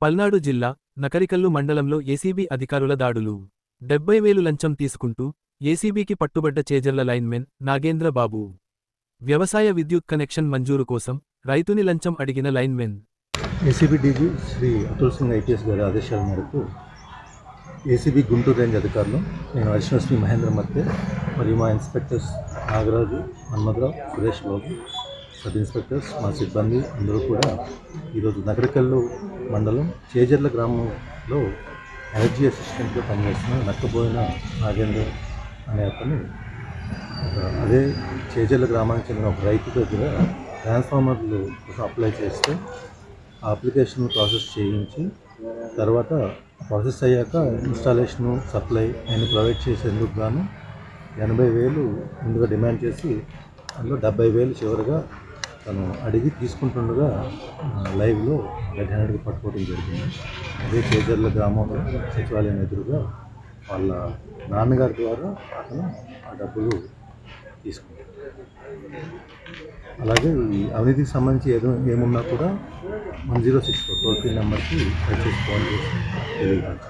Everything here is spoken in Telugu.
పల్నాడు జిల్లా నకరికల్లు మండలంలో ఏసీబీ అధికారుల దాడులు 70,000 లంచం తీసుకుంటూ ఏసీబీకి పట్టుబడ్డ చేజర్ల లైన్మెన్ నాగేంద్ర బాబు. వ్యవసాయ విద్యుత్ కనెక్షన్ మంజూరు కోసం రైతుని లంచం అడిగిన lineman. ACB DG Shri Atul Singh IPS గారి ఆదేశాల మేరకు ఏసీబీ గుంటూరు రేంజ్ అధికారులు నేను అడిషనల్ మహేంద్ర మత్తే మరియు మా inspectors Nagaraju, Manmadha Rao, Suresh Babu, sub inspectors, మా సిబ్బంది అందరూ కూడా ఈరోజు నగరికల్లు మండలం చేజర్ల గ్రామంలో ఎనర్జీ అసిస్టెంట్గా పనిచేస్తున్న నక్కబోయిన నాగేంద్ర అనే అతను అదే చేజర్ల గ్రామానికి చెందిన ఒక రైతు దగ్గర ట్రాన్స్ఫార్మర్లు అప్లై చేస్తే ఆ అప్లికేషన్ ప్రాసెస్ చేయించి తర్వాత ప్రాసెస్ అయ్యాక ఇన్స్టాలేషను సప్లై నేను ప్రొవైడ్ చేసేందుకు గాను 80,000 ముందుగా డిమాండ్ చేసి అందులో 70,000 చివరిగా తను అడిగి తీసుకుంటుండగా లైవ్లో రెడ్ హ్యాండెడ్గా పట్టుకోవడం జరిగింది. అదే చేజర్ల గ్రామంలో సచివాలయం ఎదురుగా వాళ్ళ నాన్నగారి ద్వారా అతను ఆ డబ్బులు తీసుకుంటారు. అలాగే ఈ అవినీతికి సంబంధించి ఏమున్నా కూడా 1064 టోల్ ఫ్రీ నెంబర్కి దయచేసి కాల్ చేసి తెలియజేయండి.